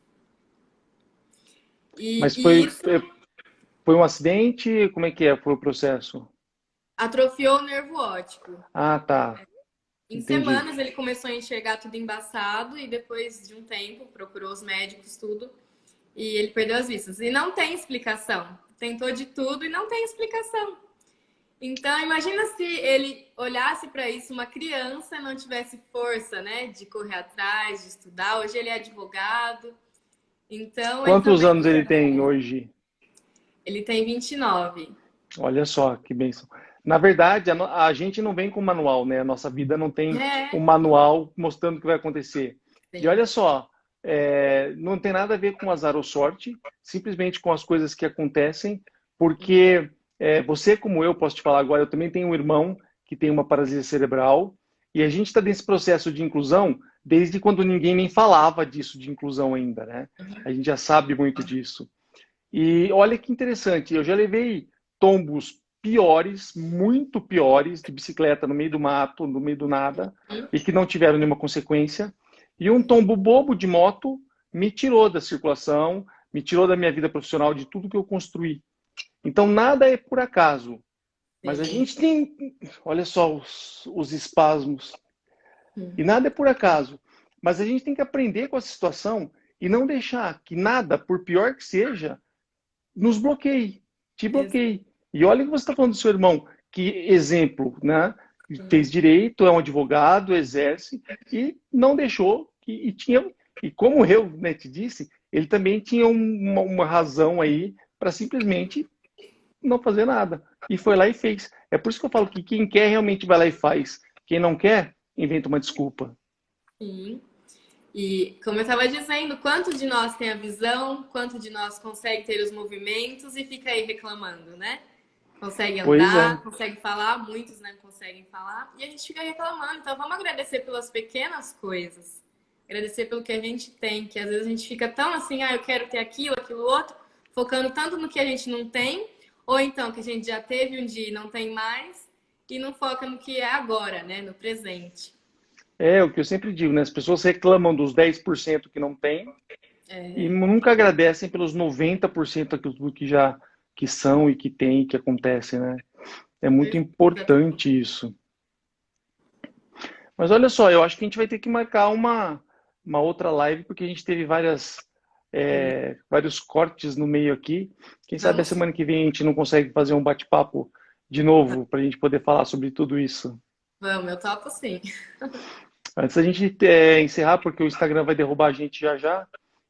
A: Mas
B: E isso
A: foi um acidente? Como é que foi o processo?
B: atrofiou o nervo óptico.
A: Ah, tá.
B: Em
A: Entendi.
B: semanas ele começou a enxergar tudo embaçado e depois de um tempo procurou os médicos, tudo, e ele perdeu as vistas. E não tem explicação. Tentou de tudo e não tem explicação. Então, imagina se ele olhasse para isso, uma criança não tivesse força, né, de correr atrás, de estudar. Hoje ele é advogado, então ele
A: Quantos
B: também
A: anos ele tem hoje?
B: ele tem 29.
A: Olha só, que bênção. Na verdade, a gente não vem com manual, né? A nossa vida não tem um
B: É,
A: manual mostrando o que vai acontecer. E
B: sim.
A: olha só, não tem nada a ver com azar ou sorte, simplesmente com as coisas que acontecem, porque você, como eu, posso te falar agora, eu também tenho um irmão que tem uma paralisia cerebral, e a gente está nesse processo de inclusão desde quando ninguém nem falava disso de inclusão ainda, né? A gente já sabe muito disso. E olha que interessante, eu já levei tombos piores, muito piores, de bicicleta no meio do mato, no meio do nada, e que não tiveram nenhuma consequência. E um tombo bobo de moto me tirou da circulação, me tirou da minha vida profissional, de tudo que eu construí. Então nada é por acaso. Mas a
B: Sim.
A: gente tem, olha só os espasmos, e nada é por acaso. Mas a gente tem que aprender com essa situação e não deixar que nada, por pior que seja, nos bloqueie, te bloqueie. E olha que você está falando do seu irmão, que exemplo, né? Fez direito, é um advogado, exerce e não deixou e como eu, né, te disse, ele também tinha uma razão aí para simplesmente não fazer nada e foi lá e fez. É por isso que eu falo que quem quer realmente vai lá e faz. Quem não quer inventa uma desculpa.
B: Sim. E como eu estava dizendo, quanto de nós tem a visão, quanto de nós consegue ter os movimentos e fica aí reclamando, né? consegue
A: Pois é.
B: andar, consegue falar, muitos não conseguem falar, e a gente fica reclamando. Então vamos agradecer pelas pequenas coisas, agradecer pelo que a gente tem, que às vezes a gente fica tão assim, eu quero ter aquilo, aquilo outro, focando tanto no que a gente não tem, ou então que a gente já teve um dia e não tem mais, e não foca no que é agora, né, no presente.
A: É o que eu sempre digo, né? As pessoas reclamam dos 10% que não tem e nunca agradecem pelos 90% do que já que são e que tem e que acontece, né? É muito importante isso. Mas olha só, eu acho que a gente vai ter que marcar uma outra live, porque a gente teve vários cortes no meio aqui. Quem sabe a semana que vem a gente não consegue fazer um bate-papo de novo para a gente poder falar sobre tudo isso.
B: Vamos, eu topo sim.
A: Antes da gente encerrar, porque o Instagram vai derrubar a gente já já,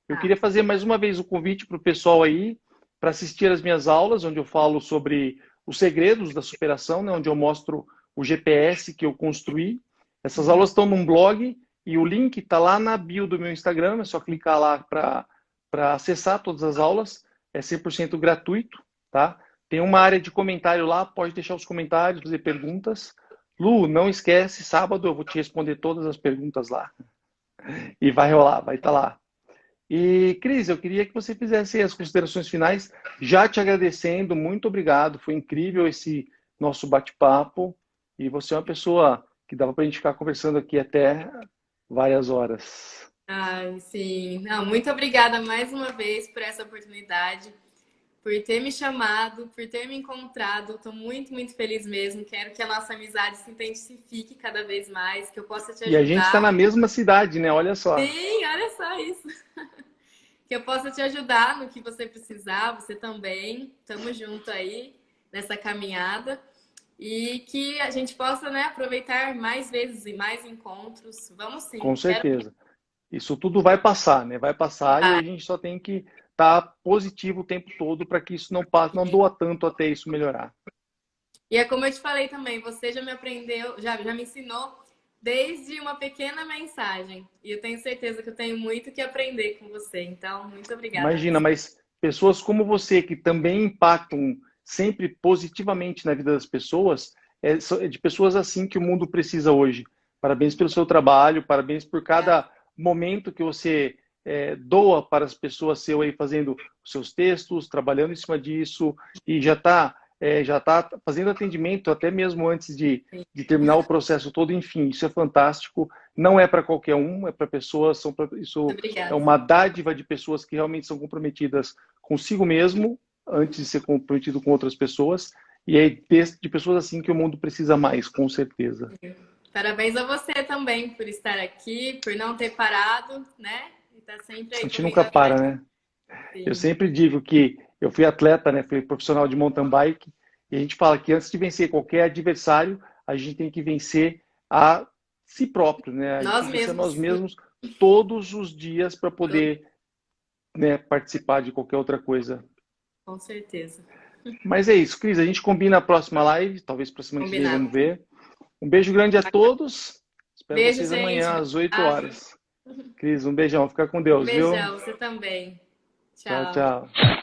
A: eu queria fazer mais uma vez o convite para o pessoal aí para assistir as minhas aulas, onde eu falo sobre os segredos da superação, né, onde eu mostro o GPS que eu construí. Essas aulas estão num blog e o link está lá na bio do meu Instagram, é só clicar lá para acessar todas as aulas. É 100% gratuito, tá? Tem uma área de comentário lá, pode deixar os comentários, fazer perguntas. Lu, não esquece, sábado eu vou te responder todas as perguntas lá. E vai rolar, vai estar lá. E, Cris, eu queria que você fizesse as considerações finais, já te agradecendo, muito obrigado, foi incrível esse nosso bate-papo, e você é uma pessoa que dava para a gente ficar conversando aqui até várias horas.
B: Ai, sim. Não, muito obrigada mais uma vez por essa oportunidade, por ter me chamado, por ter me encontrado. Estou muito, muito feliz mesmo. Quero que a nossa amizade se intensifique cada vez mais, que eu possa te
A: E a gente está na
B: ajudar.
A: mesma cidade, né? Olha só.
B: Sim, olha só isso. Que eu possa te ajudar no que você precisar, você também. Tamo junto aí nessa caminhada. E que a gente possa, né, aproveitar mais vezes e mais encontros. Vamos sim.
A: Com
B: Quero
A: certeza. Isso tudo vai passar, né? Vai passar e a gente só tem que estar positivo o tempo todo para que isso não passe, não doa tanto até isso melhorar.
B: E é como eu te falei também, você já me aprendeu, já me ensinou desde uma pequena mensagem. E eu tenho certeza que eu tenho muito que aprender com você. Então, muito obrigada
A: Imagina,
B: mesmo.
A: mas pessoas como você, que também impactam sempre positivamente na vida das pessoas, é de pessoas assim que o mundo precisa hoje. Parabéns pelo seu trabalho, parabéns por cada momento que você doa para as pessoas seu aí fazendo os seus textos, trabalhando em cima disso, e já tá fazendo atendimento até mesmo antes de terminar o processo todo. Enfim, isso é fantástico. Não é para qualquer um, é para pessoas, isso é
B: Obrigada.
A: uma dádiva de pessoas que realmente são comprometidas consigo mesmo, antes de ser comprometido com outras pessoas, e é de pessoas assim que o mundo precisa mais, com certeza.
B: Parabéns a você também por estar aqui, por não ter parado, né? E estar sempre
A: A
B: aí
A: gente
B: comigo
A: nunca
B: até
A: para,
B: aqui.
A: né? Eu
B: Sim.
A: sempre digo que eu fui atleta, né? Fui profissional de mountain bike, e a gente fala que antes de vencer qualquer adversário, a gente tem que vencer a si próprio, né? A gente
B: Nós
A: tem que vencer nós
B: mesmos.
A: mesmos todos os dias para poder, né, participar de qualquer outra coisa.
B: Com certeza.
A: Mas é isso, Cris. A gente combina a próxima live, talvez para semana que vem,
B: Combinado.
A: vamos ver. Um beijo grande a todos. Espero
B: Beijo,
A: vocês
B: gente.
A: amanhã às 8
B: Obrigado.
A: horas. Cris, um beijão. Fica com
B: Um
A: Deus, viu?
B: beijão, você também.
A: Tchau,
B: Tchau.
A: tchau.